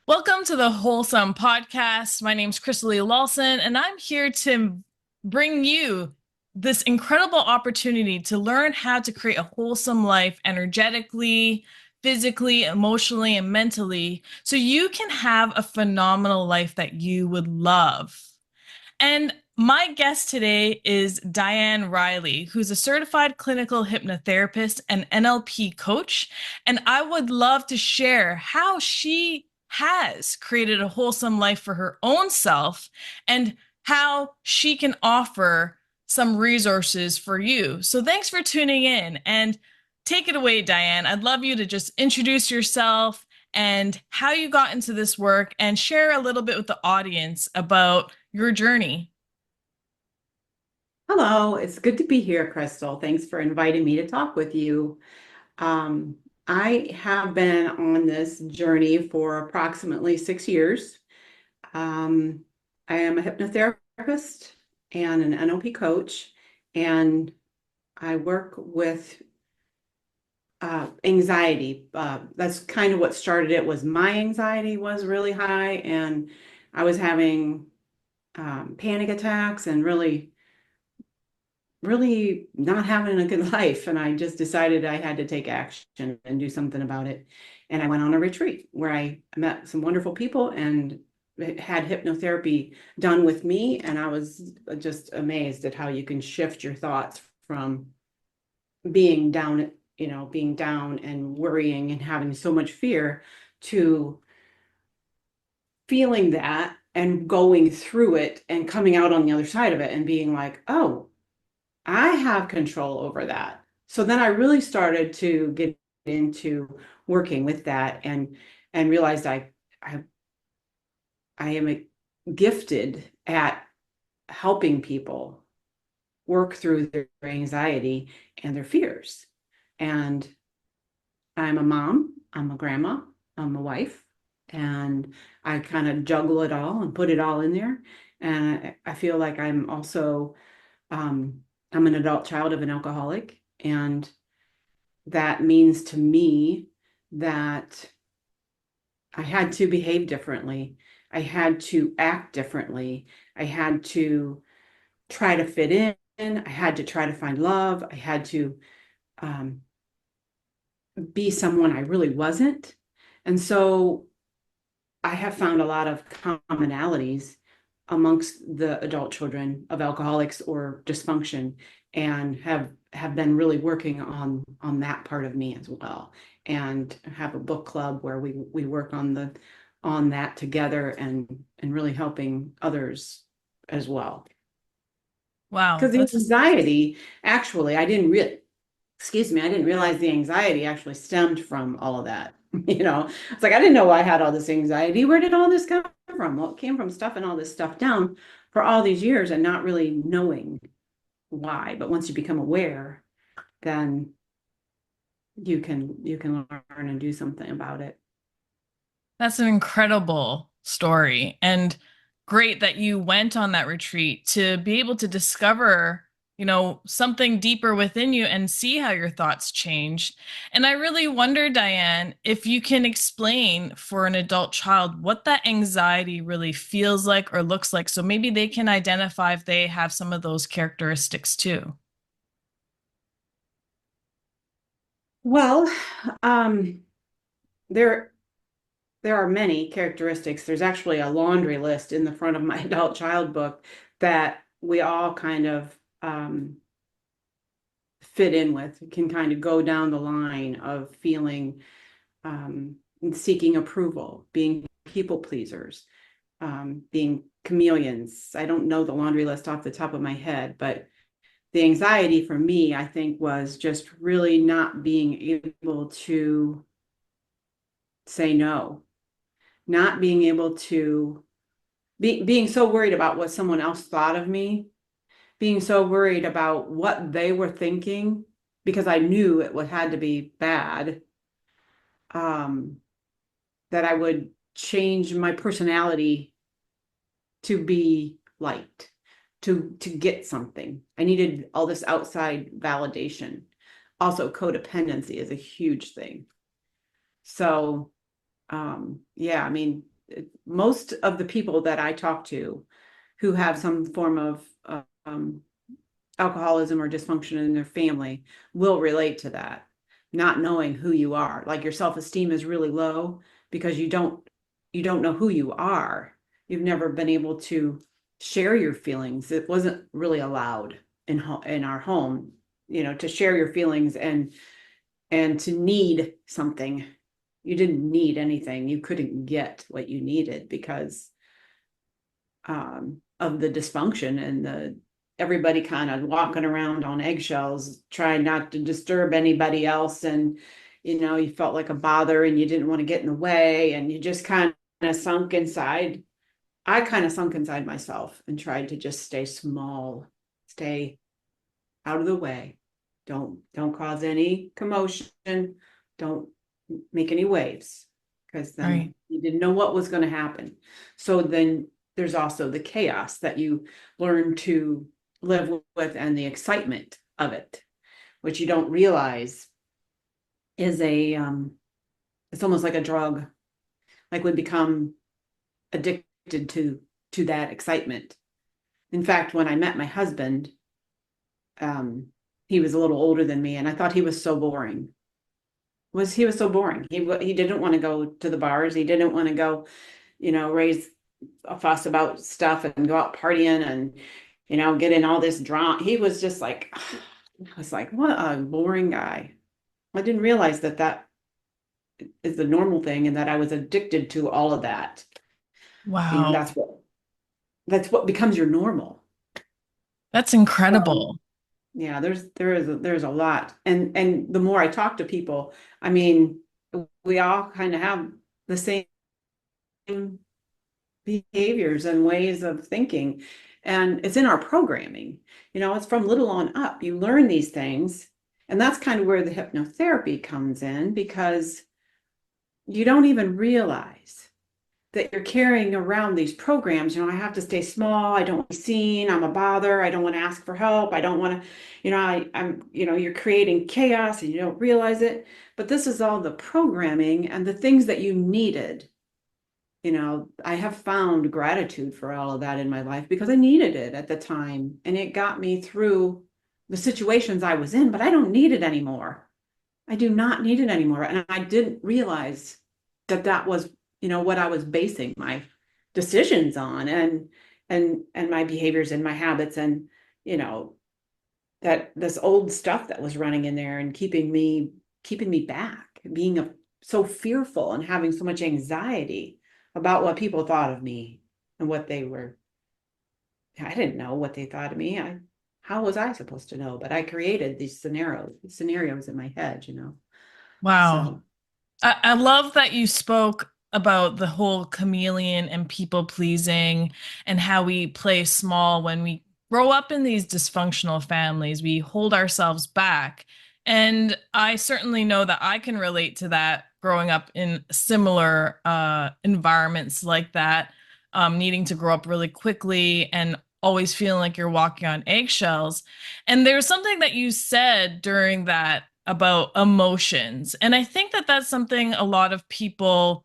Welcome to the Wholesome Podcast. My name's Crystal Lee Lawson, and I'm here to bring you this incredible opportunity to learn how to create a wholesome life energetically, physically, emotionally, and mentally so you can have a phenomenal life that you would love. And my guest today is Diane Reile, who's a certified clinical hypnotherapist and NLP coach. And I would love to share how she has created a wholesome life for her own self and how she can offer some resources for you. So thanks for tuning in and take it away, Diane. I'd love you to just introduce yourself and how you got into this work and share a little bit with the audience about your journey. Hello, it's good to be here, Crystal. Thanks for inviting me to talk with you. Um, I have been on this journey for approximately 6 years. Um, I am a hypnotherapist and an NLP coach, and I work with anxiety. That's kind of what started it. Was my anxiety was really high, and I was having panic attacks and really not having a good life. And I just decided I had to take action and do something about it. And I went on a retreat where I met some wonderful people and had hypnotherapy done with me. And I was just amazed at how you can shift your thoughts from being down, being down and worrying and having so much fear to feeling that and going through it and coming out on the other side of it and being like, oh, I have control over that. So then I really started to get into working with that and realized I I am gifted at helping people work through their anxiety and their fears. And I'm a mom, I'm a grandma, I'm a wife, and I kind of juggle it all and put it all in there. And I feel like I'm also I'm an adult child of an alcoholic, and that means to me that I had to behave differently. I had to act differently. I had to try to fit in. I had to try to find love. I had to um, be someone I really wasn't. And so I have found a lot of commonalities amongst the adult children of alcoholics or dysfunction, and have been really working on that part of me as well, and have a book club where we work on that together and really helping others as well. Wow, Because the anxiety, actually, I didn't realize the anxiety actually stemmed from all of that. It's like I didn't know I had all this anxiety. Where did all this come from? Well, it came from stuffing all this stuff down for all these years and not really knowing why. But once you become aware, then you can learn and do something about it. that's an incredible story and great that you went on that retreat to be able to discover, something deeper within you and see how your thoughts changed. And I really wonder, Diane, if you can explain for an adult child what that anxiety really feels like or looks like so maybe they can identify if they have some of those characteristics too. Well, um, there there are many characteristics. There's actually a laundry list in the front of my adult child book that we all kind of fit in with. It can kind of go down the line of feeling um, seeking approval, being people pleasers, being chameleons. I don't know the laundry list off the top of my head, but the anxiety for me, I think, was just really not being able to say no, not being able to being so worried about what someone else thought of me, being so worried about what they were thinking because I knew it would had to be bad, um, that I would change my personality to be liked, to get something. I needed all this outside validation. Also, codependency is a huge thing. So, yeah, I mean, most of the people that I talk to who have some form of um, alcoholism or dysfunction in their family will relate to that, not knowing who you are. Like your self-esteem is really low because you don't know who you are. You've never been able to share your feelings. It wasn't really allowed in our home, to share your feelings and to need something. You didn't need anything. You couldn't get what you needed because of the dysfunction and everybody kind of walking around on eggshells, trying not to disturb anybody else. And, you felt like a bother and you didn't want to get in the way. And you just kind of sunk inside. I kind of sunk inside myself and tried to just stay small, stay out of the way. Don't cause any commotion. Don't make any waves, because Right. then you didn't know what was going to happen. So then there's also the chaos that you learn to live with and the excitement of it, which you don't realize is it's almost like a drug. Like we become addicted to that excitement. In fact, when I met my husband, um, he was a little older than me, and I thought he was so boring. He was so boring. He didn't want to go to the bars. He didn't want to go, raise a fuss about stuff and go out partying and, get in all this drama. He was just like, I was like, what a boring guy. I didn't realize that is the normal thing and that I was addicted to all of that. And Wow. that's what becomes your normal. That's So, incredible. yeah, there's a lot. And the more I talk to people, I mean, we all kind of have the same behaviors and ways of thinking. And it's in our programming. It's from little on up. You learn these things. And that's kind of where the hypnotherapy comes in, because you don't even realize that you're carrying around these programs. I have to stay small. I don't want to be seen. I'm a bother. I don't want to ask for help. I don't want to, you're creating chaos and you don't realize it. But this is all the programming and the things that you needed. I have found gratitude for all of that in my life because I needed it at the time, and it got me through the situations I was in, but I don't need it anymore. I do not need it anymore. And I didn't realize that was, what I was basing my decisions on, and my behaviors and my habits, and, you know, that this old stuff that was running in there and keeping me back, being so fearful and having so much anxiety about what people thought of me and what they were. I didn't know what they thought of me. How was I supposed to know? But I created these scenarios in my head. Wow. So, I love that you spoke about the whole chameleon and people pleasing and how we play small when we grow up in these dysfunctional families. We hold ourselves back. And I certainly know that I can relate to that growing up in similar environments like that, needing to grow up really quickly and always feeling like you're walking on eggshells. And there's something that you said during that about emotions. And I think that that's something a lot of people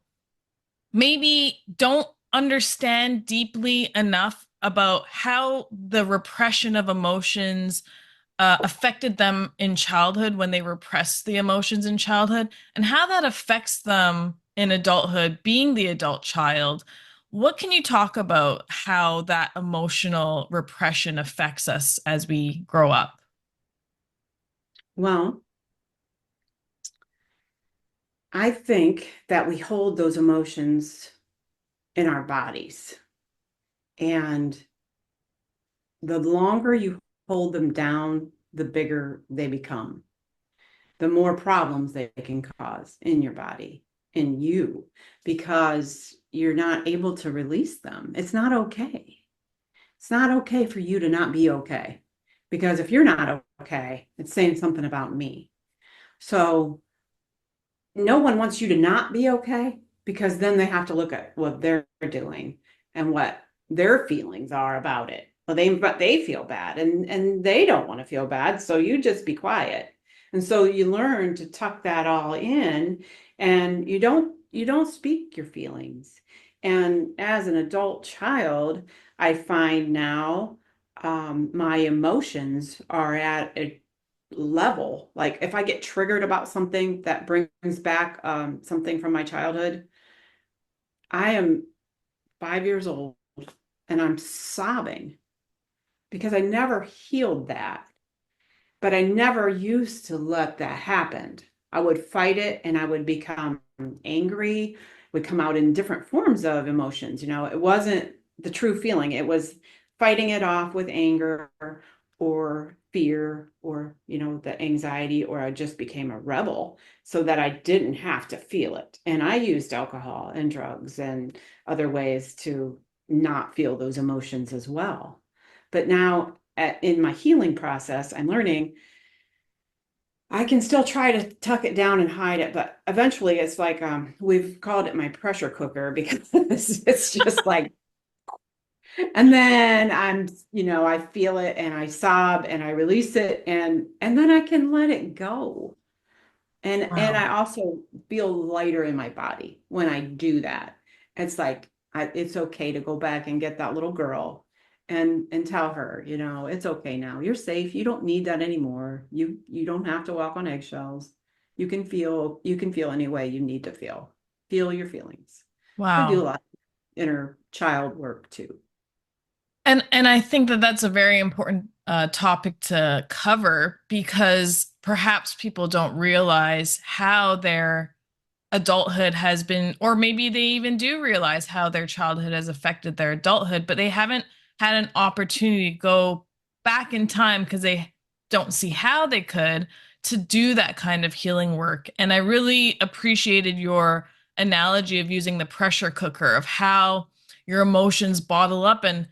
maybe don't understand deeply enough about how the repression of emotions affected them in childhood when they repressed the emotions in childhood, and how that affects them in adulthood, being the adult child. What can you talk about how that emotional repression affects us as we grow up? well, I think that we hold those emotions in our bodies. And the longer you hold them down, the bigger they become, the more problems they can cause in your body, in you, because you're not able to release them. It's not okay. It's not okay for you to not be okay. Because if you're not okay, it's saying something about me. So no one wants you to not be okay, because then they have to look at what they're doing and what their feelings are about it. Well, but they feel bad, and they don't want to feel bad, so you just be quiet. And so you learn to tuck that all in, and you don't speak your feelings. And as an adult child, I find now my emotions are at a level. Like if I get triggered about something that brings back something from my childhood, I am 5 years old and I'm sobbing because I never healed that. But I never used to let that happen. I would fight it and I would become angry, would come out in different forms of emotions. It wasn't the true feeling. It was fighting it off with anger or fear or, the anxiety, or I just became a rebel so that I didn't have to feel it. And I used alcohol and drugs and other ways to not feel those emotions as well. But now in my healing process, I'm learning I can still try to tuck it down and hide it, but eventually it's like we've called it my pressure cooker because it's just like, and then I feel it and I sob and I release it and then I can let it go. And Wow. I also feel lighter in my body when I do that. It's like it's okay to go back and get that little girl and tell her, it's okay now. You're safe. You don't need that anymore. You don't have to walk on eggshells. You can feel any way you need to feel. Feel your feelings. I do a Wow. lot of inner child work too. And I think that that's a very important topic to cover because perhaps people don't realize how their adulthood has been, or maybe they even do realize how their childhood has affected their adulthood, but they haven't had an opportunity to go back in time because they don't see how they could to do that kind of healing work. And I really appreciated your analogy of using the pressure cooker of how your emotions bottle up and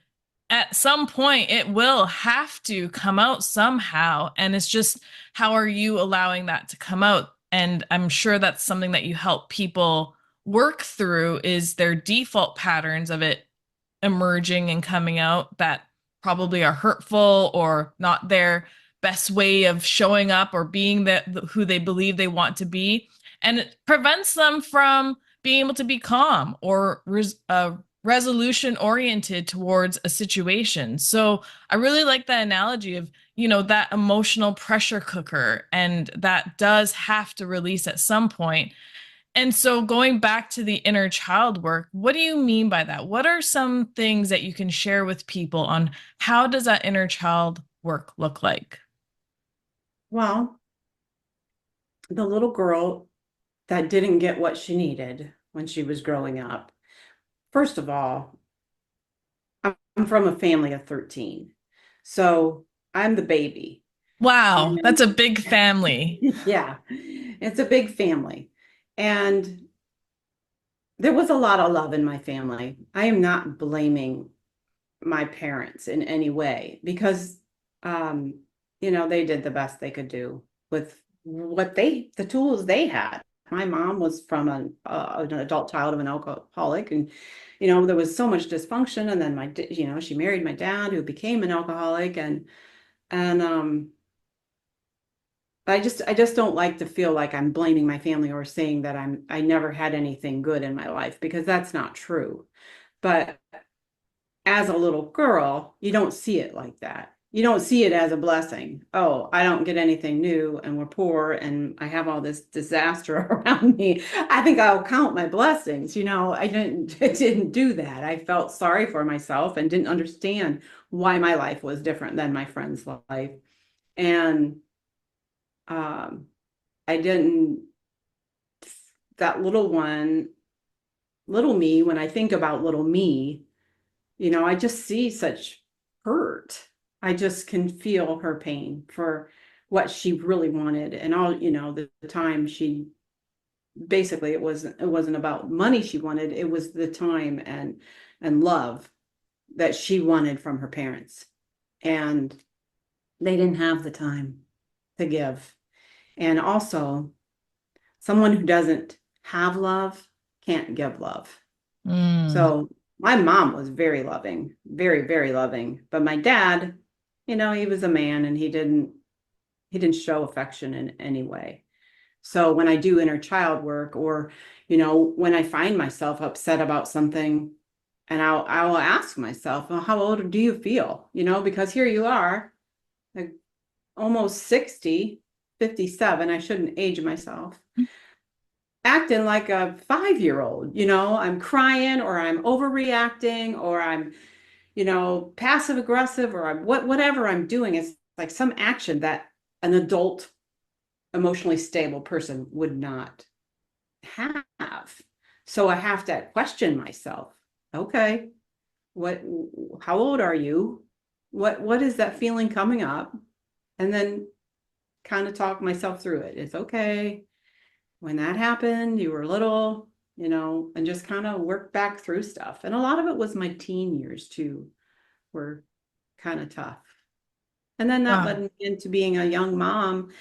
at some point it will have to come out somehow, and it's just how are you allowing that to come out? And I'm sure that's something that you help people work through is their default patterns of it emerging and coming out that probably are hurtful or not their best way of showing up or being who they believe they want to be, and it prevents them from being able to be calm or resolution oriented towards a situation. So I really like that analogy of, that emotional pressure cooker, and that does have to release at some point. And so going back to the inner child work, what do you mean by that? What are some things that you can share with people on how does that inner child work look like? Well, the little girl that didn't get what she needed when she was growing up. First of all, I'm from a family of 13. So I'm the baby. Wow, And that's a big family. yeah, it's a big family. And there was a lot of love in my family. I am not blaming my parents in any way because, um, they did the best they could do with the tools they had. My mom was from an adult child of an alcoholic, and there was so much dysfunction. And then she married my dad, who became an alcoholic, and I just don't like to feel like I'm blaming my family or saying that I never had anything good in my life, because that's not true. But as a little girl, you don't see it like that. You don't see it as a blessing. Oh, I don't get anything new and we're poor and I have all this disaster around me. I think I'll count my blessings. I didn't do that. I felt sorry for myself and didn't understand why my life was different than my friend's life. And um, I didn't, that little me, when I think about little me, I just see such hurt. I just can feel her pain for what she really wanted. And all, the time she basically it wasn't about money she wanted, it was the time and love that she wanted from her parents. And they didn't have the time to give. And also, someone who doesn't have love can't give love. Mm. So my mom was very loving, very, very loving. But my dad, he was a man and he didn't show affection in any way. So when I do inner child work, or, when I find myself upset about something, and I'll ask myself, well, how old do you feel? Because here you are, like almost 60, 57. I shouldn't age myself, acting like a 5-year-old. I'm crying, or I'm overreacting, or I'm, passive aggressive, or whatever I'm doing is like some action that an adult, emotionally stable person would not have. So I have to question myself. Okay, what, how old are you? What is that feeling coming up? And then kind of talk myself through it. It's okay. When that happened, you were little, and just kind of work back through stuff. And a lot of it was my teen years too, were kind of tough. And then that Wow. led me into being a young mom.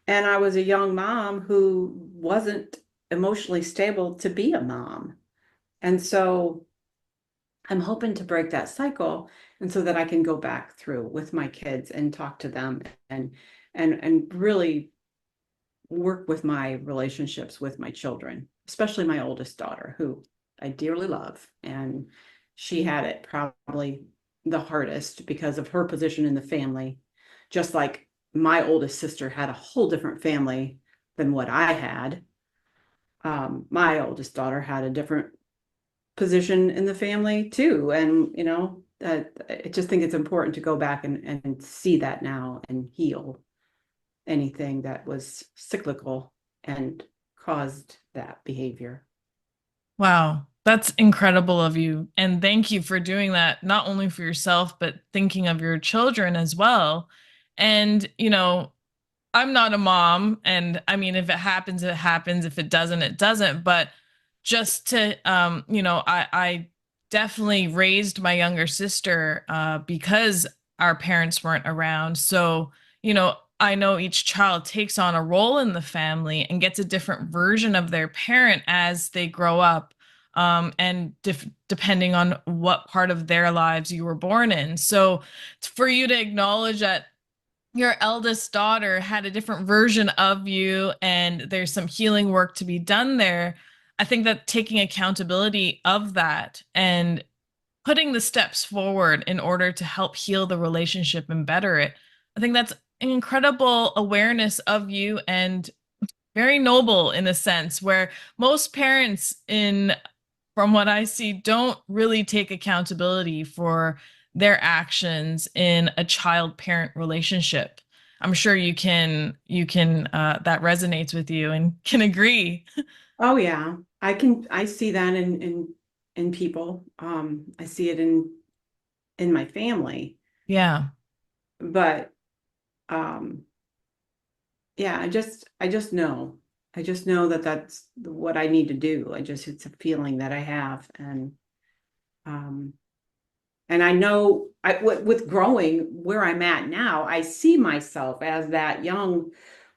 And I was a young mom who wasn't emotionally stable to be a mom. And so I'm hoping to break that cycle, and so that I can go back through with my kids and talk to them, and really work with my relationships with my children, especially my oldest daughter, who I dearly love. And she had it probably the hardest because of her position in the family, just like my oldest sister had a whole different family than what I had. My oldest daughter had a different position in the family too. And, I just think it's important to go back and see that now and heal anything that was cyclical and caused that behavior. Wow. That's incredible of you. And thank you for doing that, not only for yourself, but thinking of your children as well. And, I'm not a mom, and I mean, if it happens, it happens. If it doesn't, it doesn't. But just to, I definitely raised my younger sister because our parents weren't around. So, I know each child takes on a role in the family and gets a different version of their parent as they grow up, and depending on what part of their lives you were born in. So, for you to acknowledge that your eldest daughter had a different version of you and there's some healing work to be done there. I think that taking accountability of that and putting the steps forward in order to help heal the relationship and better it, I think that's an incredible awareness of you and very noble in a sense where most parents in from what I see, don't really take accountability for their actions in a child-parent relationship. I'm sure you can that resonates with you and can agree. Oh yeah, I see that in people. I see it in my family, Yeah. but um, yeah, I just know that that's what I need to do. It's a feeling that I have, um, and I know with growing where I'm at now, I see myself as that young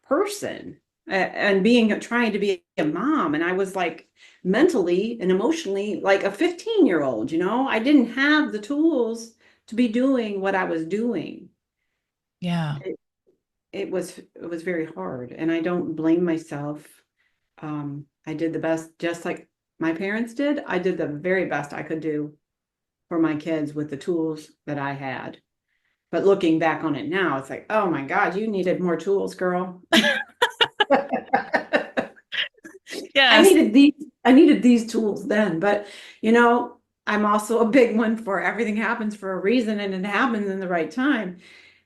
person, and being trying to be a mom. And I was like mentally and emotionally like a 15-year-old, I didn't have the tools to be doing what I was doing. Yeah. It, it was very hard, and I don't blame myself. I did the best, just like my parents did. I did the very best I could do for my kids with the tools that I had. But looking back on it now, it's like, oh my God, you needed more tools, girl. I Yes. needed these, I needed these tools then. But I'm also a big one for everything happens for a reason, and it happens in the right time.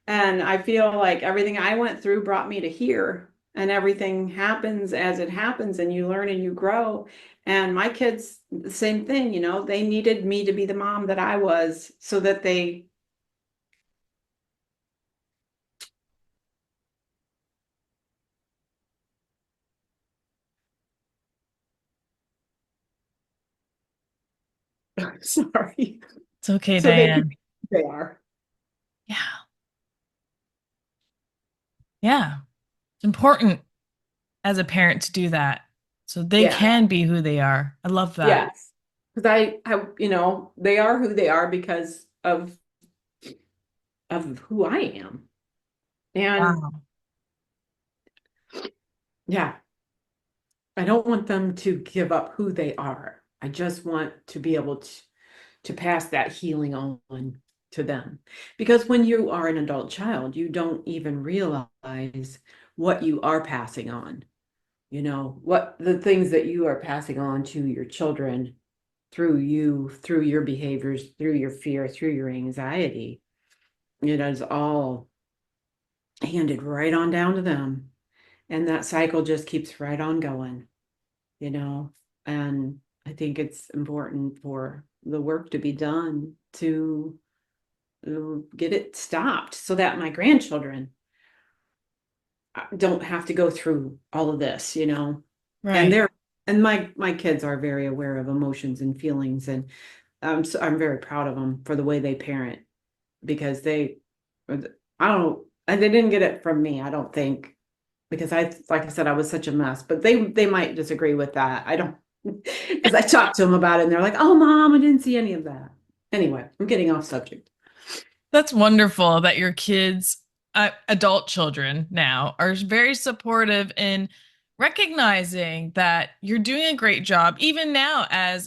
And I feel like everything I went through brought me to here, and everything happens as it happens, and you learn and you grow. And my kids, the same thing, they needed me to be the mom that I was, so that they, sorry, It's okay, so they could Diane. be who they are. Yeah. Yeah. It's important as a parent to do that so they Yeah. can be who they are. I love that. Yes. Because they are who they are because of who I am. And Wow. yeah. I don't want them to give up who they are. I just want to be able to pass that healing on to them. Because when you are an adult child, you don't even realize what you are passing on. What the things that you are passing on to your children through you, through your behaviors, through your fear, through your anxiety. It is all handed right on down to them. And that cycle just keeps right on going, you know. And I think it's important for the work to be done to get it stopped so that my grandchildren don't have to go through all of this. And Right. they're and my kids are very aware of emotions and feelings, and I'm very proud of them for the way they parent, because I don't and they didn't get it from me, I don't think, because like I said, I was such a mess, but they might disagree with that. I don't, because I talked to them about it and they're like, "Oh, mom, I didn't see any of that." Anyway, I'm getting off subject. That's wonderful that your kids, adult children now, are very supportive in recognizing that you're doing a great job, even now as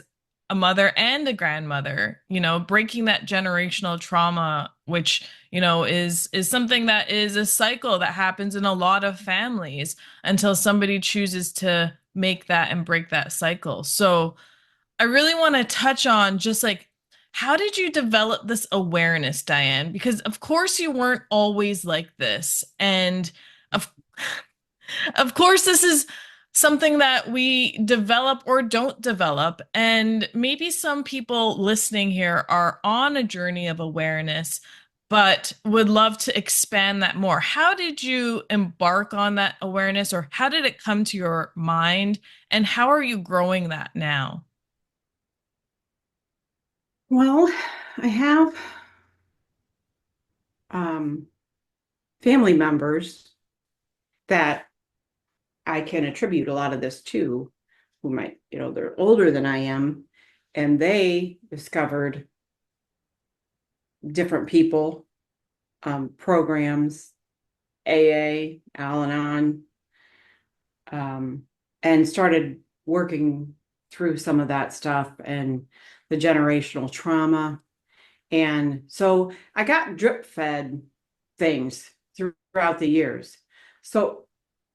a mother and a grandmother, breaking that generational trauma, which, is something that is a cycle that happens in a lot of families until somebody chooses to make that and break that cycle. So, I really want to touch on just like how did you develop this awareness, Diane? Because of course you weren't always like this. And of of course this is something that we develop or don't develop. And maybe some people listening here are on a journey of awareness, but would love to expand that more. How did you embark on that awareness, or how did it come to your mind? And how are you growing that now? Well, I have um, family members that I can attribute a lot of this to, who they're older than I am, and they discovered different people, programs, AA, Al-Anon, um, and started working through some of that stuff and the generational trauma. And so I got drip fed things throughout the years. So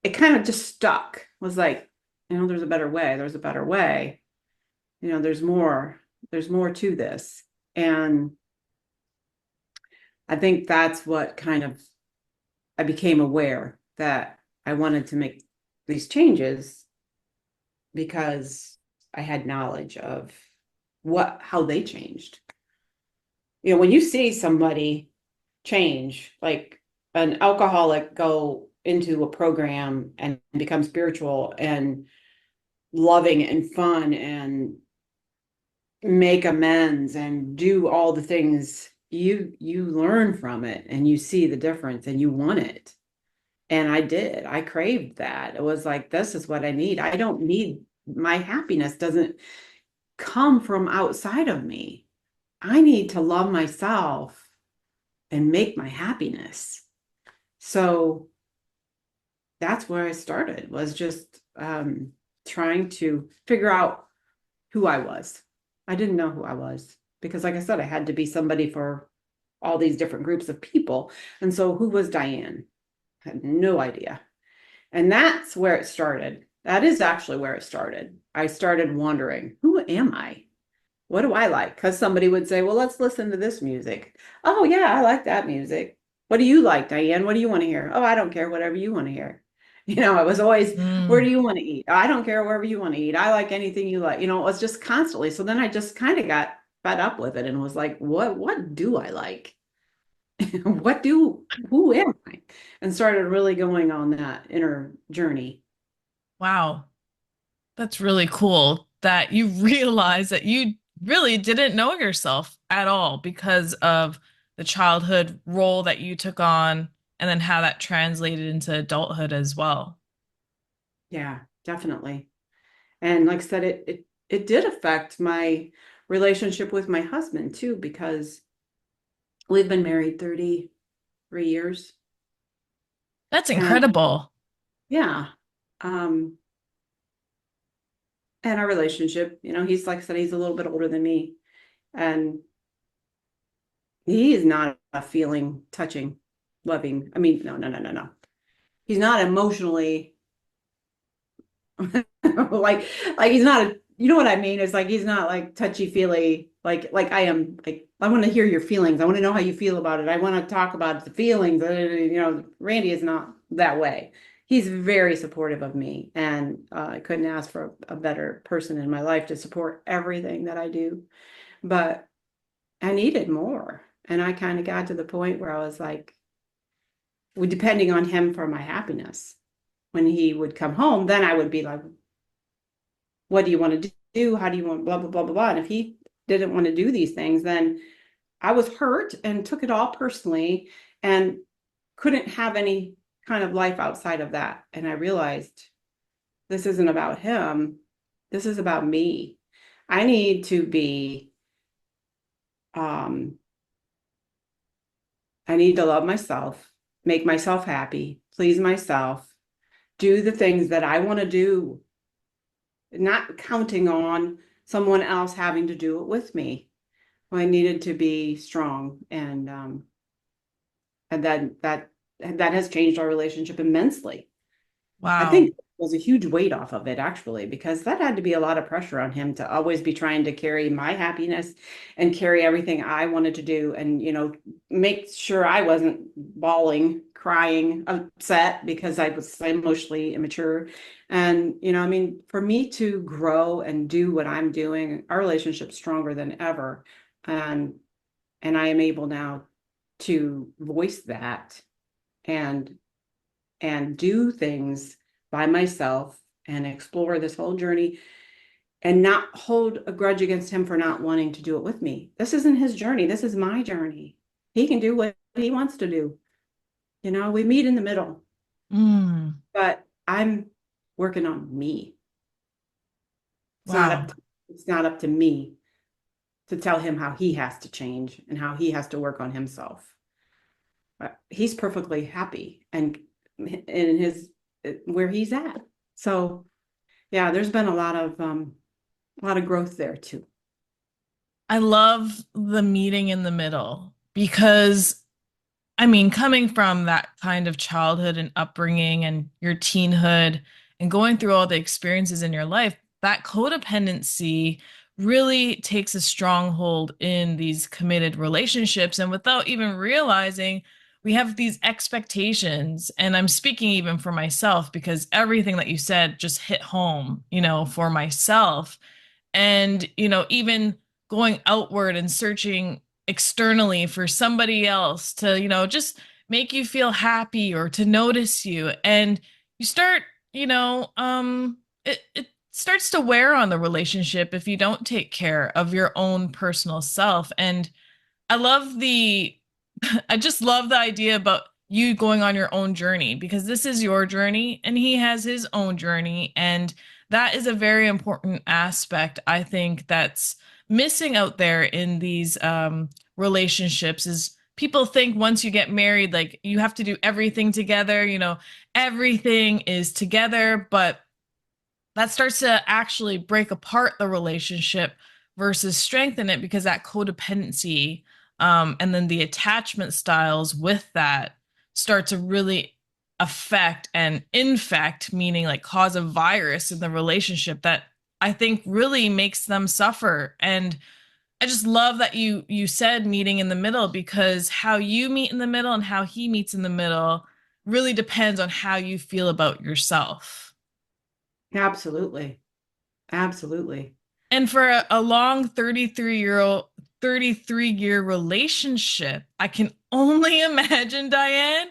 it kind of just stuck, was like, there's a better way. There's a better way. There's more to this. And I think that's what kind of I became aware that I wanted to make these changes because I had knowledge of how they changed. When you see somebody change, like an alcoholic go into a program and become spiritual and loving and fun and make amends and do all the things, you learn from it and you see the difference and you want it. And I did. I craved that. It was like, this is what I need. I don't need, my happiness doesn't come from outside of me. I need to love myself and make my happiness. So that's where I started, was just trying to figure out who I was. I didn't know who I was because, like I said, I had to be somebody for all these different groups of people. And so who was Diane? I had no idea. And that's where it started. That is actually where it started. I started wondering, who am I? What do I like? Because somebody would say, well, let's listen to this music. Oh, yeah, I like that music. What do you like, Diane? What do you want to hear? Oh, I don't care, whatever you want to hear. It was always, where do Mm. you want to eat? Oh, I don't care, wherever you want to eat. I like anything you like. It was just constantly. So then I just kind of got fed up with it and was like, what do I like? Who am I? And started really going on that inner journey. Wow. That's really cool that you realize that you really didn't know yourself at all because of the childhood role that you took on and then how that translated into adulthood as well. Yeah, definitely. And like I said, it did affect my relationship with my husband too, because we've been married 33 years. That's And incredible. yeah, um, and our relationship. He's like I said, he's a little bit older than me, and he is not a feeling, touching, loving. I mean, no, no, no, no, no. He's not emotionally like he's not a, you know what I mean? It's like he's not like touchy feely like I am. Like, I want to hear your feelings. I want to know how you feel about it. I want to talk about the feelings. Randy is not that way. He's very supportive of me, and I couldn't ask for a better person in my life to support everything that I do. But I needed more, and I kind of got to the point where I was like, well, depending on him for my happiness. When he would come home, then I would be like, what do you want to do? How do you want blah, blah, blah, blah, blah. And if he didn't want to do these things, then I was hurt and took it all personally and couldn't have any kind of life outside of that. And I realized this isn't about him. This is about me. I need to be, um, I need to love myself, make myself happy, please myself, do the things that I want to do, not counting on someone else having to do it with me. I needed to be strong, and that has changed our relationship immensely. I Wow. think was a huge weight off of it, actually, because that had to be a lot of pressure on him to always be trying to carry my happiness and carry everything I wanted to do, and make sure I wasn't bawling, crying, upset because I was emotionally immature. And I mean, for me to grow and do what I'm doing, our relationship's stronger than ever. And I am able now to voice that and do things by myself and explore this whole journey and not hold a grudge against him for not wanting to do it with me. This isn't his journey. This is my journey. He can do what he wants to do. We meet in the middle, Mm, but I'm working on me. It's not up wow. to, it's not up to me to tell him how he has to change and how he has to work on himself. He's perfectly happy and in his where he's at. So yeah, there's been a lot of growth there too. I love the meeting in the middle because, I mean, coming from that kind of childhood and upbringing and your teenhood and going through all the experiences in your life, that codependency really takes a stronghold in these committed relationships. And without even realizing, we have these expectations. And I'm speaking even for myself because everything that you said just hit home, for myself. And even going outward and searching externally for somebody else to just make you feel happy or to notice you, and you start it starts to wear on the relationship if you don't take care of your own personal self. And I love the I just love the idea about you going on your own journey because this is your journey and he has his own journey. And that is a very important aspect, I think, that's missing out there in these relationships is people think once you get married, like you have to do everything together, everything is together, but that starts to actually break apart the relationship versus strengthen it because that codependency and then the attachment styles with that start to really affect and infect, meaning like cause a virus in the relationship that I think really makes them suffer. And I just love that you said meeting in the middle because how you meet in the middle and how he meets in the middle really depends on how you feel about yourself. Absolutely. Absolutely. And for a long 33-year relationship, I can only imagine, Diane,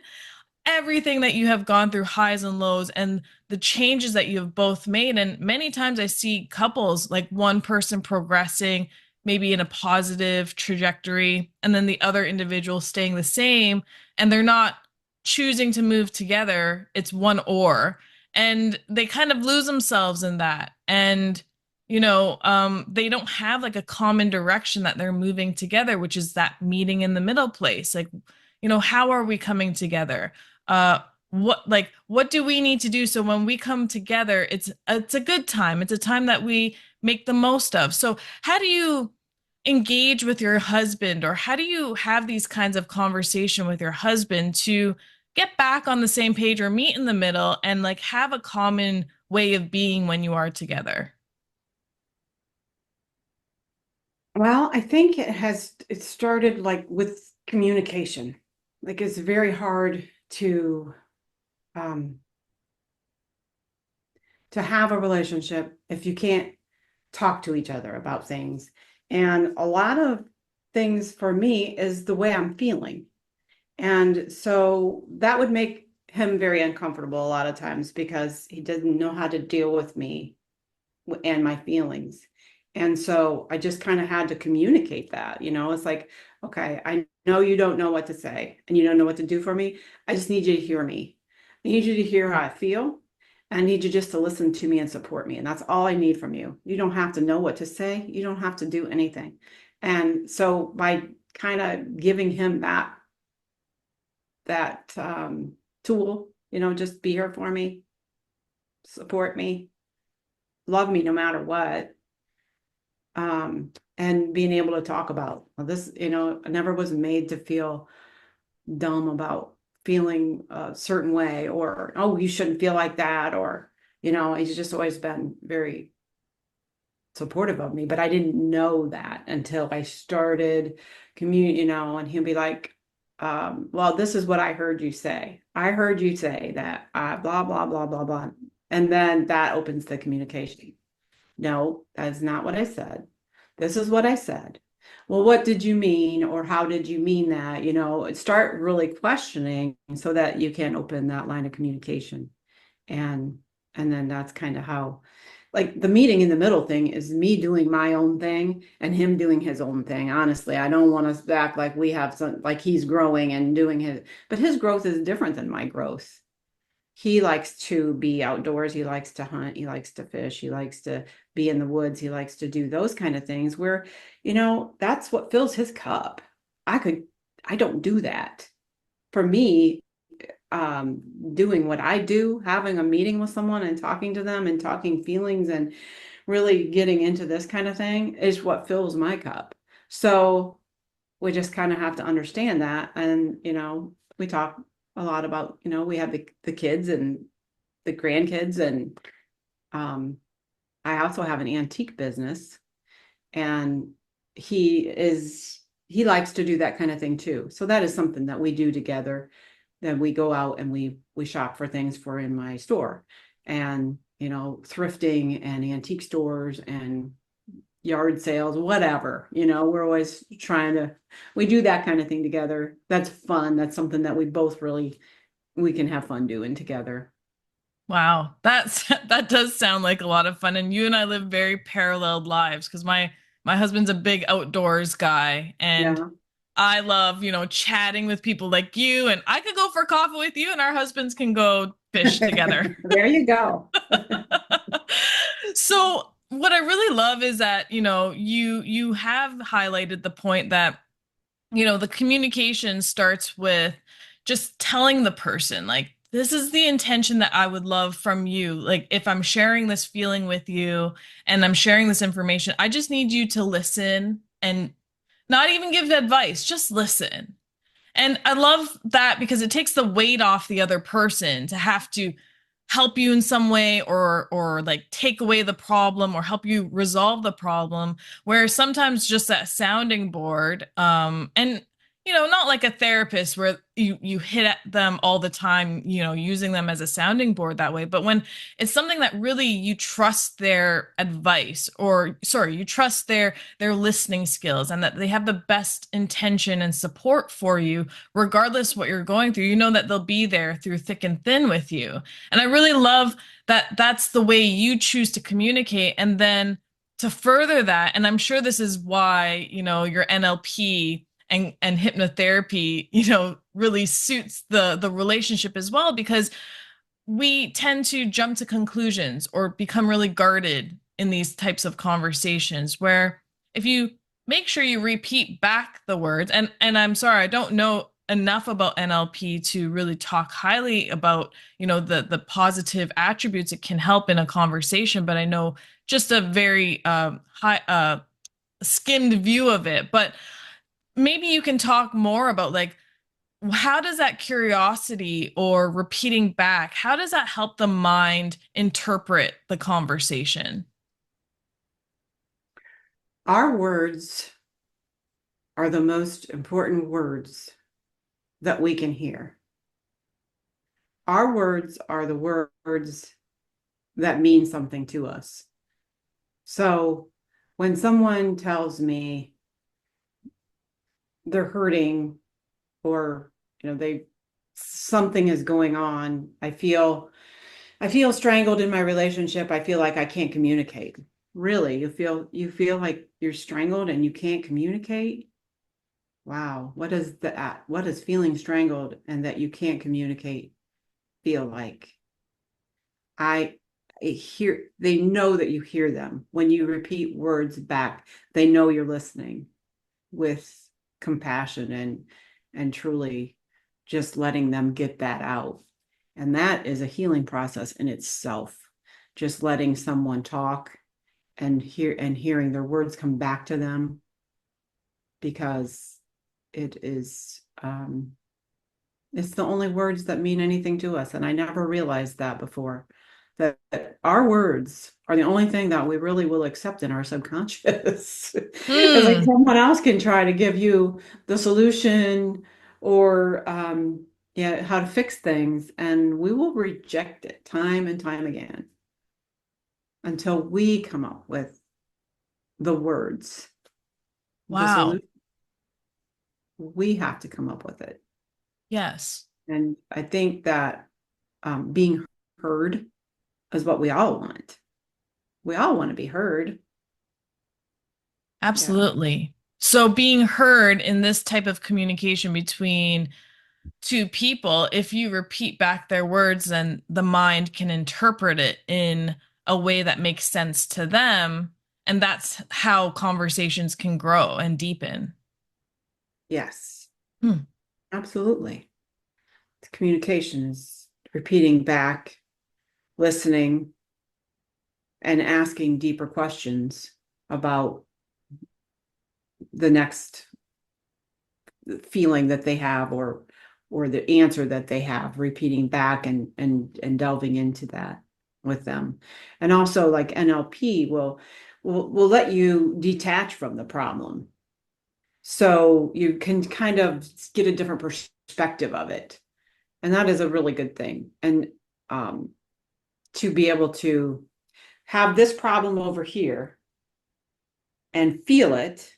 everything that you have gone through, highs and lows, and the changes that you have both made. And many times I see couples, like one person progressing maybe in a positive trajectory, and then the other individual staying the same, and they're not choosing to move together. It's one or. And they kind of lose themselves in that. And they don't have like a common direction that they're moving together, which is that meeting in the middle place. Like, how are we coming together? what do we need to do so when we come together, it's a good time. It's a time that we make the most of. So how do you engage with your husband, or how do you have these kinds of conversation with your husband to get back on the same page or meet in the middle and like have a common way of being when you are together? Well, I think it started like with communication. Like it's very hard um, to have a relationship if you can't talk to each other about things. And a lot of things for me is the way I'm feeling. And so that would make him very uncomfortable a lot of times because he doesn't know how to deal with me and my feelings. And so I just kind of had to communicate that, it's like, okay, I know you don't know what to say and you don't know what to do for me. I just need you to hear me. I need you to hear how I feel. I need you just to listen to me and support me. And that's all I need from you. You don't have to know what to say. You don't have to do anything. And so by kind of giving him that tool, just be here for me, support me, love me no matter what, and being able to talk about well, this, I never was made to feel dumb about feeling a certain way, or oh, you shouldn't feel like that, or he's just always been very supportive of me. But I didn't know that until I started and he'll be like, well, this is what I heard you say. I heard you say that blah blah blah blah blah, and then that opens the communication. No, that's not what I said. This is what I said. Well, what did you mean, or how did you mean that? Start really questioning so that you can open that line of communication. And and then that's kind of how, like, the meeting in the middle thing is me doing my own thing and him doing his own thing. Honestly, I don't want us to act like we have some, like he's growing and doing but his growth is different than my growth. He likes to be outdoors. He likes to hunt. He likes to fish. He likes to be in the woods. He likes to do those kind of things where, that's what fills his cup. I could, I don't do that. For me, um, doing what I do, having a meeting with someone and talking to them and talking feelings and really getting into this kind of thing is what fills my cup. So we just kind of have to understand that. And, we talk a lot about, we have the kids and the grandkids. And I also have an antique business, and he likes to do that kind of thing too. So that is something that we do together. Then we go out and we shop for things for in my store, and, thrifting and antique stores and yard sales, whatever, we're always we do that kind of thing together. That's fun. That's something that we can have fun doing together. Wow, that does sound like a lot of fun. And you and I live very paralleled lives because my husband's a big outdoors guy, and Yeah. I love, chatting with people like you. And I could go for coffee with you, and our husbands can go fish together. There you go. So what I really love is that, you have highlighted the point that the communication starts with just telling the person, like, this is the intention that I would love from you. Like, if I'm sharing this feeling with you and I'm sharing this information, I just need you to listen and not even give advice, just listen. And I love that because it takes the weight off the other person to have to help you in some way, or like take away the problem or help you resolve the problem, where sometimes just that sounding board, and not like a therapist where you hit at them all the time, using them as a sounding board that way, but when it's something that really you trust their advice, or sorry, you trust their listening skills, and that they have the best intention and support for you regardless what you're going through, that they'll be there through thick and thin with you. And I really love that that's the way you choose to communicate. And then to further that, and I'm sure this is why, your NLP and hypnotherapy, really suits the relationship as well, because we tend to jump to conclusions or become really guarded in these types of conversations, where if you make sure you repeat back the words, and I'm sorry, I don't know enough about NLP to really talk highly about, the positive attributes it can help in a conversation, but I know just a very high skimmed view of it. But maybe you can talk more about like how does that curiosity or repeating back, how does that help the mind interpret the conversation? Our words are the most important words that we can hear. Our words are the words that mean something to us. So when someone tells me they're hurting or they something is going on, I feel strangled in my relationship. I feel like I can't communicate. Really, you feel like you're strangled and you can't communicate? Wow, what does feeling strangled and that you can't communicate feel like? I they know that you hear them. When you repeat words back, they know you're listening with compassion and truly just letting them get that out. And that is a healing process in itself. Just letting someone talk and hearing their words come back to them because it is it's the only words that mean anything to us. And I never realized that before, that our words are the only thing that we really will accept in our subconscious. It's like Hmm. someone else can try to give you the solution or yeah, how to fix things, and we will reject it time and time again until we come up with the words, the Wow. solution. We have to come up with it. Yes, And I think that being heard is what we all want. We all want to be heard. Yeah. absolutely. So being heard in this type of communication between two people, if you repeat back their words, then the mind can interpret it in a way that makes sense to them. And that's how conversations can grow and deepen. Yes, Hmm. absolutely. Communication is repeating back, listening, and asking deeper questions about the next feeling that they have or the answer that they have, repeating back and delving into that with them. And also like NLP will let you detach from the problem. So you can kind of get a different perspective of it. And that is a really good thing. And um, to be able to have this problem over here and feel it,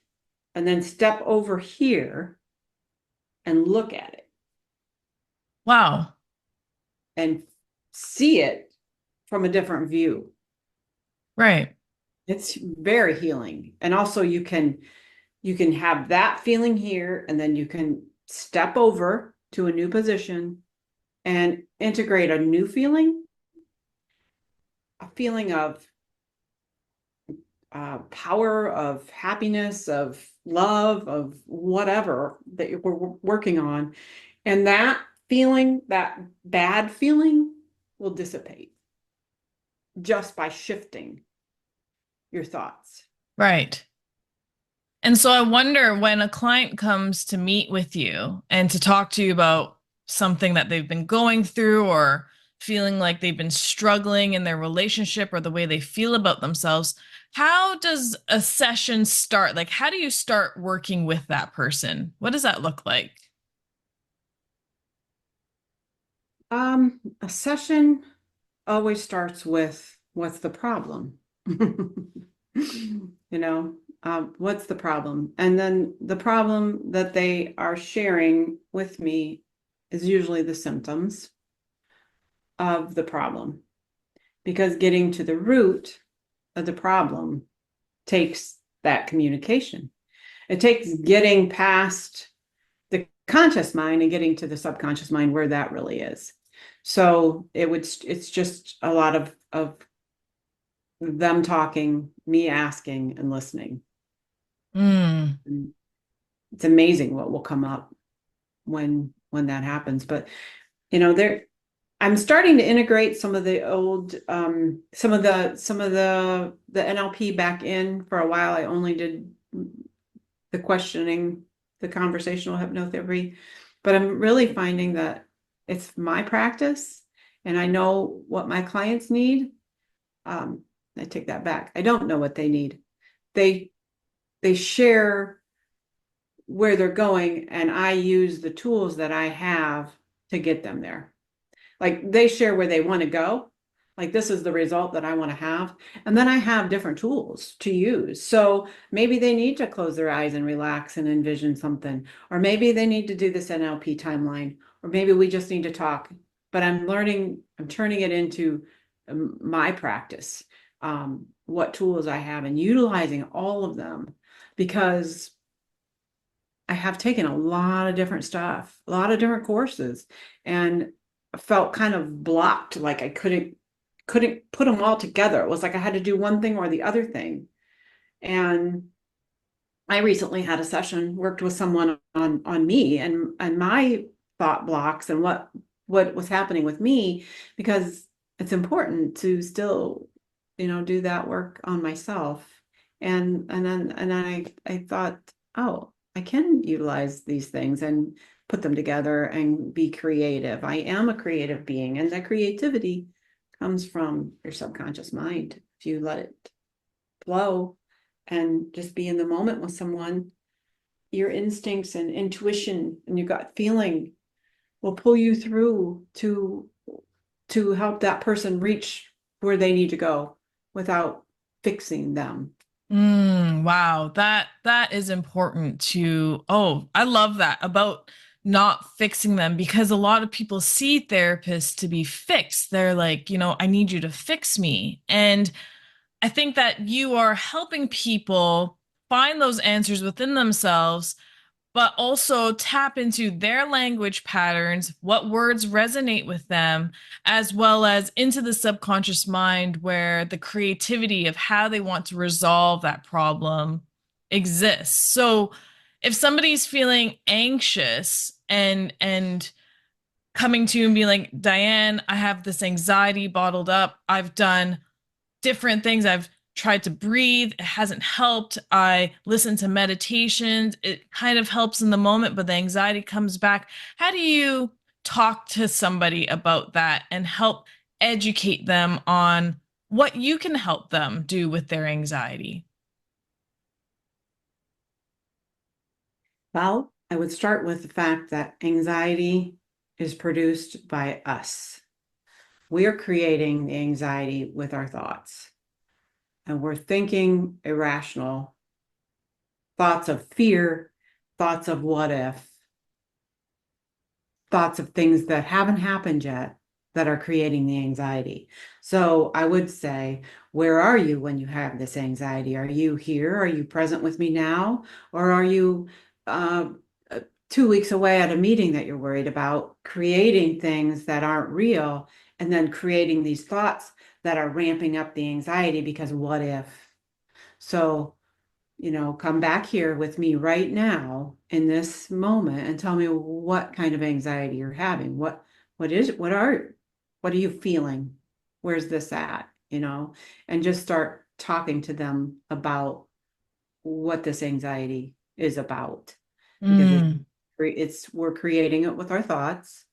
and then step over here and look at it Wow. and see it from a different view. Right. It's very healing. And also you can have that feeling here and then you can step over to a new position and integrate a new feeling, a feeling of power, of happiness, of love, of whatever that you're working on. And that feeling, that bad feeling, will dissipate just by shifting your thoughts. Right. And so I wonder when a client comes to meet with you and to talk to you about something that they've been going through or feeling like they've been struggling in their relationship or the way they feel about themselves, how does a session start? Like, how do you start working with that person? What does that look like? A session always starts with what's the problem? What's the problem? And then the problem that they are sharing with me is usually the symptoms of the problem, because getting to the root of the problem takes that communication. It takes getting past the conscious mind and getting to the subconscious mind where that really is. So it's just a lot of them talking, me asking and listening. Mm, And it's amazing what will come up when that happens. But there I'm starting to integrate some of the old some of the NLP back in. For a while I only did the questioning, the conversational hypnotherapy, but I'm really finding that it's my practice and I know what my clients need. um, I take that back. I don't know what they need. They they share where they're going, and I use the tools that I have to get them there. Like they share where they want to go. Like this is the result that I want to have. And then I have different tools to use. So maybe they need to close their eyes and relax and envision something, or maybe they need to do this NLP timeline, or maybe we just need to talk. But I'm turning it into my practice, what tools I have and utilizing all of them, because I have taken a lot of different stuff, a lot of different courses, and felt kind of blocked, like I couldn't put them all together. It was like I had to do one thing or the other thing. And I recently had a session, worked with someone on me and my thought blocks and what was happening with me, because it's important to still, do that work on myself. And I thought, oh, I can utilize these things and put them together and be creative. I am a creative being, and that creativity comes from your subconscious mind. If you let it flow and just be in the moment with someone, your instincts and intuition and your gut feeling will pull you through to help that person reach where they need to go without fixing them. Wow, that is important to, oh, I love that about not fixing them, because a lot of people see therapists to be fixed. They're like, I need you to fix me. And I think that you are helping people find those answers within themselves, but also tap into their language patterns, what words resonate with them, as well as into the subconscious mind where the creativity of how they want to resolve that problem exists. So if somebody's feeling anxious and coming to you and being like, Diane, I have this anxiety bottled up. I've done different things. I've tried to breathe. It hasn't helped. I listen to meditations. It kind of helps in the moment, but the anxiety comes back. How do you talk to somebody about that and help educate them on what you can help them do with their anxiety? Well, I would start with the fact that anxiety is produced by us. We are creating the anxiety with our thoughts, and we're thinking irrational thoughts of fear, thoughts of what if, thoughts of things that haven't happened yet that are creating the anxiety. So I would say, where are you when you have this anxiety? Are you here? Are you present with me now? Or are you uh, 2 weeks away at a meeting that you're worried about, creating things that aren't real, and then creating these thoughts that are ramping up the anxiety because what if? So come back here with me right now in this moment and tell me what kind of anxiety you're having. What are you feeling? Where's this at? And just start talking to them about what this anxiety is about, because Mm, we're creating it with our thoughts.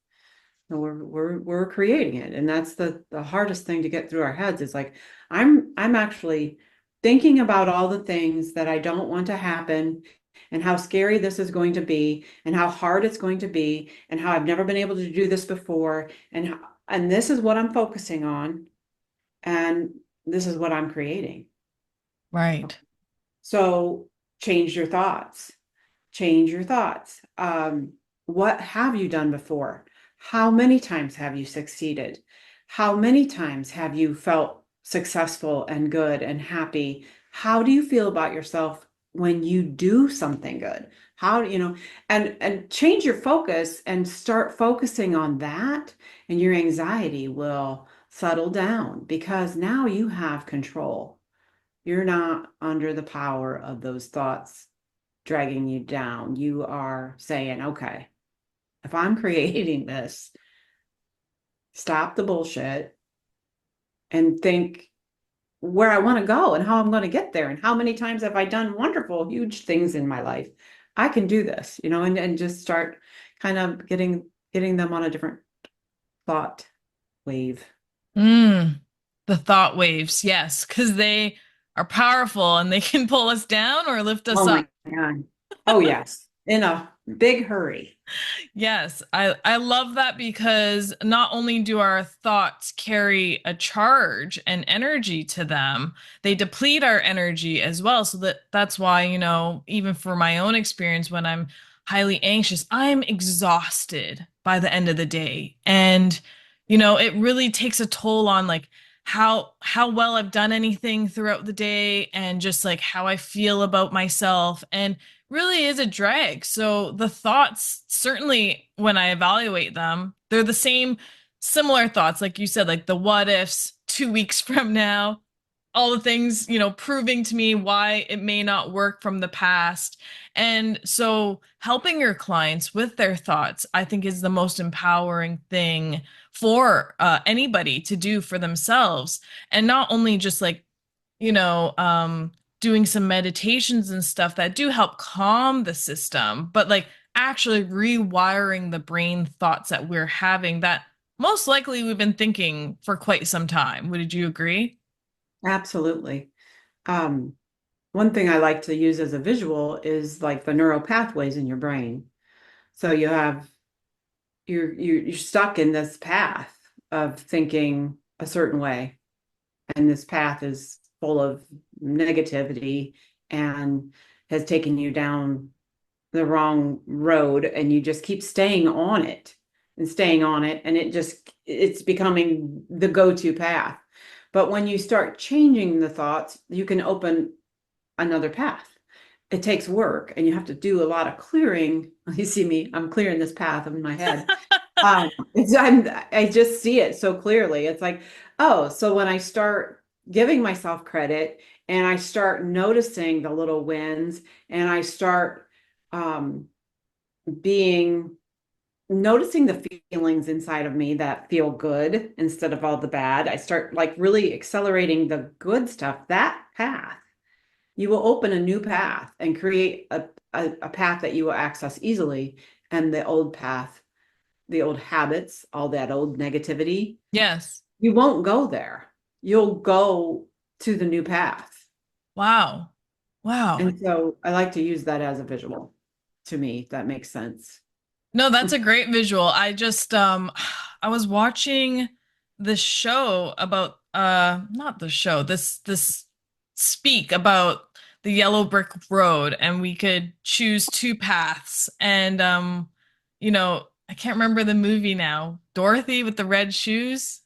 And we're creating it, and that's the hardest thing to get through our heads. Is like I'm actually thinking about all the things that I don't want to happen, and how scary this is going to be, and how hard it's going to be, and how I've never been able to do this before, and this is what I'm focusing on, and this is what I'm creating. right. So change your thoughts. Change your thoughts. What have you done before? How many times have you succeeded? How many times have you felt successful and good and happy? How do you feel about yourself when you do something good? How do you know? And change your focus and start focusing on that, and your anxiety will settle down because now you have control. You're not under the power of those thoughts dragging you down. You are saying, okay, if I'm creating this, stop the bullshit and think where I want to go and how I'm going to get there and how many times have I done wonderful, huge things in my life. I can do this, and just start kind of getting them on a different thought wave. Mm, the thought waves, yes, because they are powerful and they can pull us down or lift us Oh up. my God. Oh yes. In a big hurry. Yes, I love that because not only do our thoughts carry a charge and energy to them, they deplete our energy as well. So that's why, even for my own experience, when I'm highly anxious, I'm exhausted by the end of the day. And, it really takes a toll on like how well I've done anything throughout the day and just like how I feel about myself. And really is a drag. So the thoughts, certainly when I evaluate them, they're the same, similar thoughts, like you said, like the what ifs 2 weeks from now, all the things, proving to me why it may not work from the past. And so helping your clients with their thoughts, I think, is the most empowering thing for anybody to do for themselves. And not only just like, you know, um, doing some meditations and stuff that do help calm the system, but like actually rewiring the brain thoughts that we're having that most likely we've been thinking for quite some time. Would you agree? Absolutely. Um, One thing I like to use as a visual is like the neural pathways in your brain. So you're stuck in this path of thinking a certain way, and this path is full of negativity and has taken you down the wrong road, and you just keep staying on it and staying on it, and it's becoming the go-to path. But when you start changing the thoughts, you can open another path. It takes work and you have to do a lot of clearing. You see me, I'm clearing this path in my head. I just see it so clearly. It's like, oh, so when I start giving myself credit and I start noticing the little wins and I start um, being noticing the feelings inside of me that feel good instead of all the bad, I start like really accelerating the good stuff, that path you will open a new path and create a path that you will access easily. And the old path, the old habits, all that old negativity, Yes. you won't go there. You'll go to the new path. Wow. Wow. And so I like to use that as a visual to me, if that makes sense. No, that's a great visual. I just I was watching this show about not the show, this speak about the yellow brick road, and we could choose two paths. And I can't remember the movie now. Dorothy with the red shoes.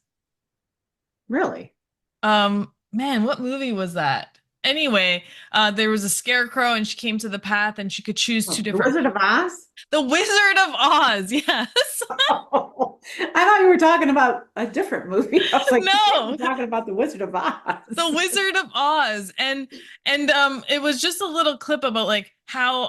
Really? Man, what movie was that? Anyway, there was a scarecrow and she came to the path and she could choose two Oh, The different. Wizard of Oz? The Wizard of Oz, yes. Oh, I thought you were talking about a different movie. I was like, you can't No, be talking about The Wizard of the Oz. Wizard of Oz. And it was just a little clip about like how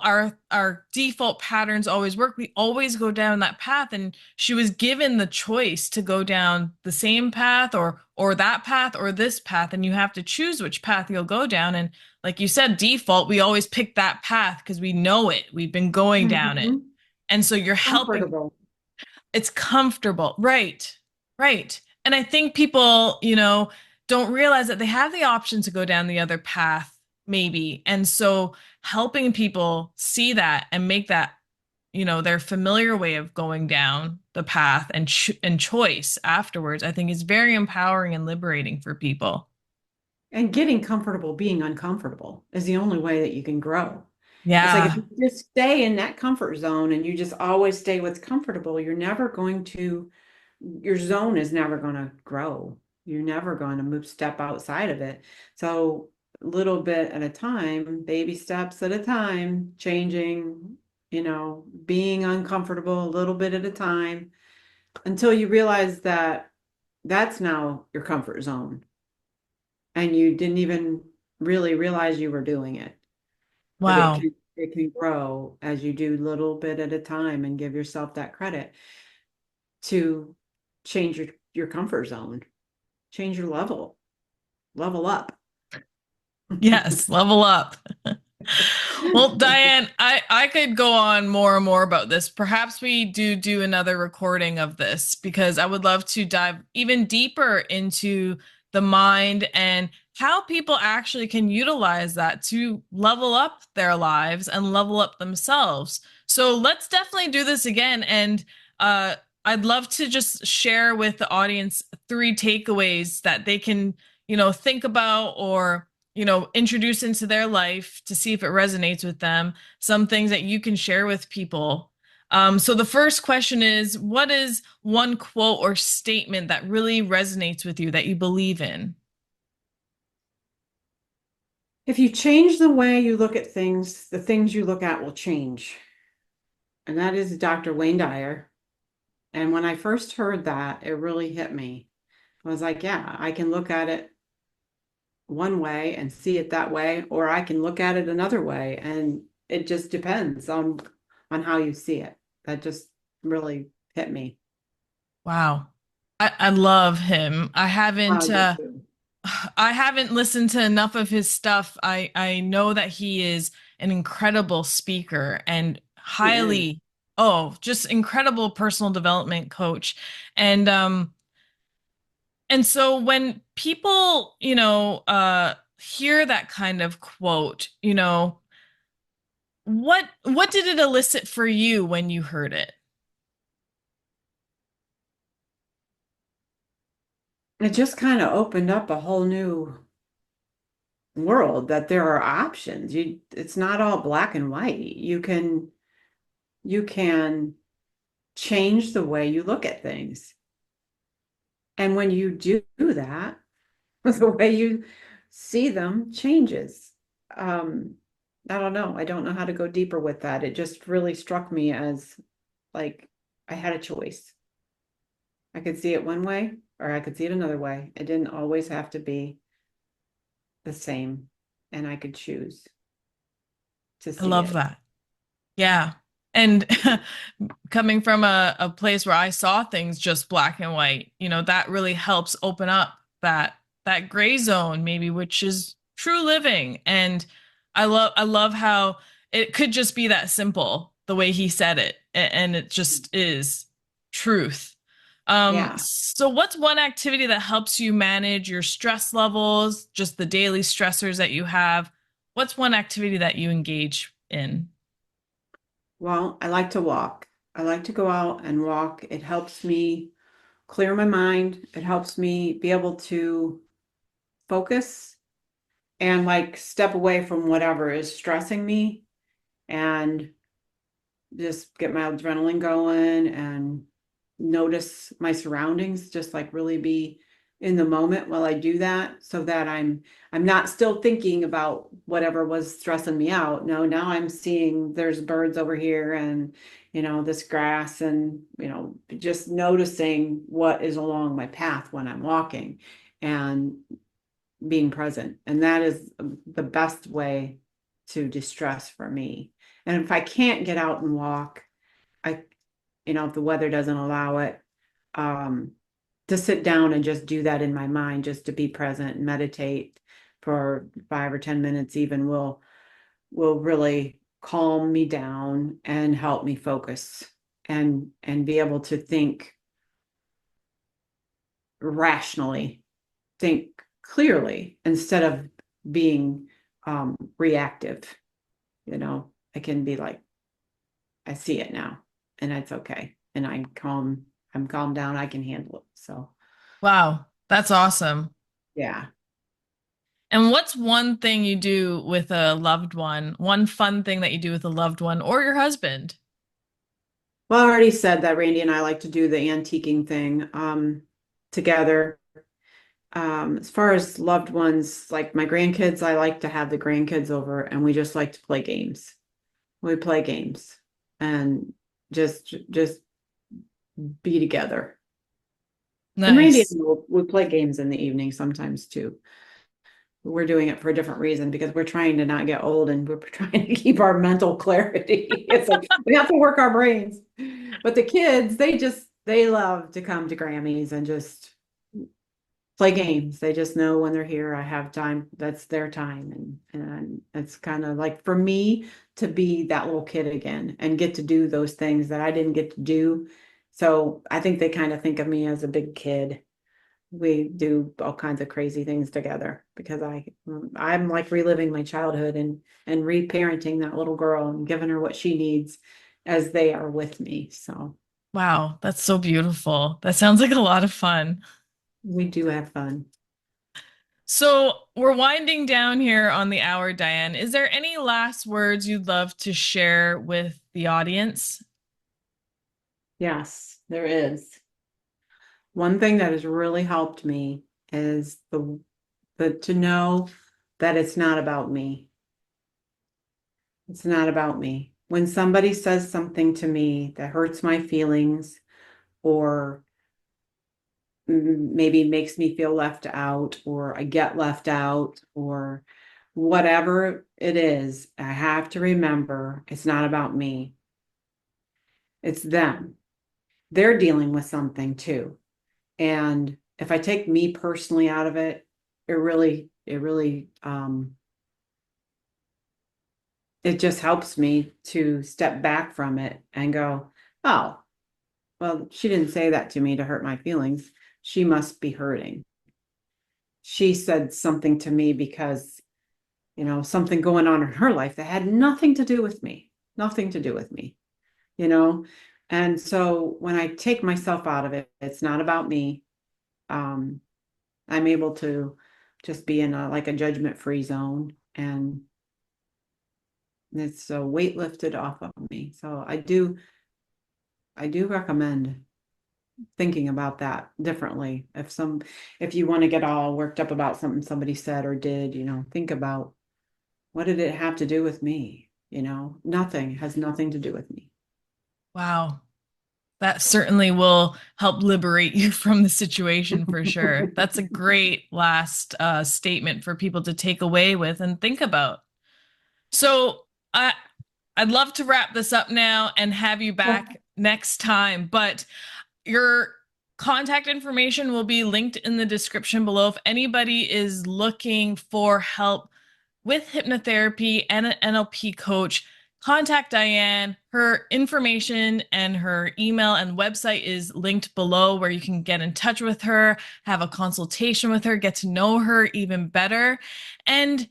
our default patterns always work. We always go down that path, and she was given the choice to go down the same path or that path or this path, and you have to choose which path you'll go down. And like you said, default, we always pick that path because we know it. We've been going down it. Mhm. And so you're helping. Comfortable. It's comfortable. Right. Right. And I think people, don't realize that they have the option to go down the other path, maybe. And so helping people see that and make that, their familiar way of going down the path and choice afterwards, I think is very empowering and liberating for people. And getting comfortable being uncomfortable is the only way that you can grow. It's like if Yeah. you just stay in that comfort zone and you just always stay what's comfortable, your zone is never going to grow. You're never going to step outside of it. So, little bit at a time, baby steps at a time, changing, being uncomfortable a little bit at a time until you realize that that's now your comfort zone and you didn't even really realize you were doing it, but Wow. it can grow as you do little bit at a time and give yourself that credit to change your comfort zone, change your level up. Yes, level up. Well, Diane, I could go on more and more about this. Perhaps we do another recording of this because I would love to dive even deeper into the mind and how people actually can utilize that to level up their lives and level up themselves. So let's definitely do this again. And uh, I'd love to just share with the audience three takeaways that they can, think about or introduce into their life to see if it resonates with them, some things that you can share with people. So the first question is, what is one quote or statement that really resonates with you that you believe in? If you change the way you look at things, the things you look at will change. And that is Dr. Wayne Dyer. And when I first heard that, it really hit me. I was like, yeah, I can look at it one way and see it that way, or I can look at it another way. And it just depends on how you see it. That just really hit me. Wow. I love him. I do too. I haven't listened to enough of his stuff. I know that he is an incredible speaker and He is. highly, oh, just incredible personal development coach. And so when people, hear that kind of quote, what did it elicit for you when you heard it? It just kind of opened up a whole new world that there are options. It's not all black and white. You can change the way you look at things. And when you do that, the way you see them changes. Um, I don't know. I don't know how to go deeper with that. It just really struck me as like I had a choice. I could see it one way or I could see it another way. It didn't always have to be the same, and I could choose to I see love it. that. Yeah. And coming from a place where I saw things just black and white, that really helps open up that gray zone, maybe, which is true living. And I love how it could just be that simple, the way he said it, and it just is truth. Yeah. So what's one activity that helps you manage your stress levels, just the daily stressors that you have? What's one activity that you engage in? Well, I like to walk. I like to go out and walk. It helps me clear my mind. It helps me be able to focus and like step away from whatever is stressing me and just get my adrenaline going and notice my surroundings, just like really be in the moment while I do that so that I'm not still thinking about whatever was stressing me out. No, now I'm seeing there's birds over here and this grass and just noticing what is along my path when I'm walking and being present. And that is the best way to distress for me. And if I can't get out and walk, I, if the weather doesn't allow it, um, to sit down and just do that in my mind, just to be present and meditate for 5 or 10 minutes even will really calm me down and help me focus and be able to think rationally, think clearly instead of being reactive. I can be like, I see it now and it's okay. And I'm calm down, I can handle it. So Wow, that's awesome. yeah. And what's one thing you do with a loved one? One fun thing that you do with a loved one or your husband? Well, I already said that Randy and I like to do the antiquing thing together. As far as loved ones, like my grandkids, I like to have the grandkids over and we just like to play games. We play games and just be together. And Randy and Nice. we play games in the evening sometimes too. we're doing it for a different reason because we're trying to not get old and we're trying to keep our mental clarity. It's like we have to work our brains. But the kids, they love to come to Grammys and just play games. They just know when they're here, I have time. That's their time. And it's kind of like for me to be that little kid again and get to do those things that I didn't get to do. So I think they kind of think of me as a big kid. We do all kinds of crazy things together because I'm like reliving my childhood and reparenting that little girl and giving her what she needs as they are with me. So Wow, that's so beautiful. That sounds like a lot of fun. we do have fun. So we're winding down here on the hour, Diane. Is there any last words you'd love to share with the audience? Yes, there is. One thing that has really helped me is the to know that it's not about me. It's not about me. When somebody says something to me that hurts my feelings or maybe makes me feel left out or I get left out or whatever it is, I have to remember it's not about me. It's them. They're dealing with something too. And if I take me personally out of it, it just helps me to step back from it and go, oh, well, she didn't say that to me to hurt my feelings. She must be hurting. She said something to me because, something going on in her life that had nothing to do with me, nothing to do with me, you know? And so when I take myself out of it, it's not about me. Um, I'm able to just be in a judgment-free zone and it's a weight lifted off of me. So I do recommend thinking about that differently. If you want to get all worked up about something somebody said or did, think about what did it have to do with me? Nothing has nothing to do with me. Wow. That certainly will help liberate you from the situation for sure. That's a great last statement for people to take away with and think about. So I I'd love to wrap this up now and have you back next time, but your contact information will be linked in the description below. If anybody is looking for help with hypnotherapy and an NLP coach, contact Diane. Her information and her email and website is linked below where you can get in touch with her, have a consultation with her, get to know her even better. And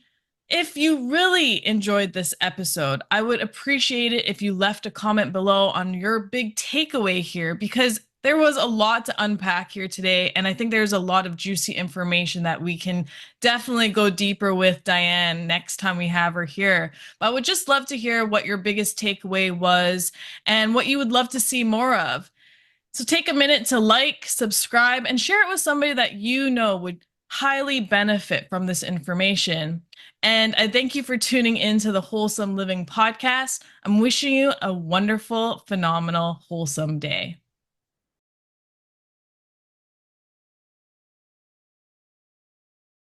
if you really enjoyed this episode, I would appreciate it if you left a comment below on your big takeaway here because there was a lot to unpack here today. And I think there's a lot of juicy information that we can definitely go deeper with Diane next time we have her here. But I would just love to hear what your biggest takeaway was and what you would love to see more of. So take a minute to like, subscribe, and share it with somebody that you know would highly benefit from this information. And I thank you for tuning into the Wholesome Living podcast. I'm wishing you a wonderful, phenomenal, wholesome day.